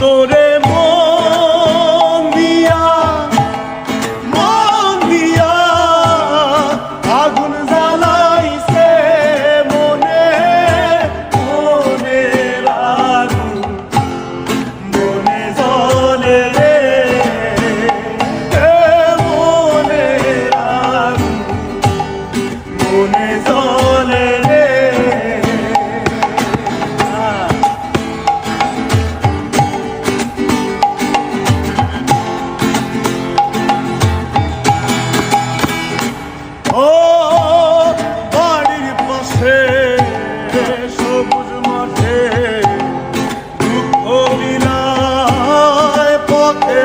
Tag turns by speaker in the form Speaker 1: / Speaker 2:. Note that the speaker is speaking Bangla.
Speaker 1: তোরে মন দিয়া আগুন জ্বালাইছে মনে মনের আগুন মনে জ্বলে রে মনের আগুন মনে জ্বলে রে। ও বাড়ির পাশে সবুজ মাঠে দুঃখ বিলায় পথে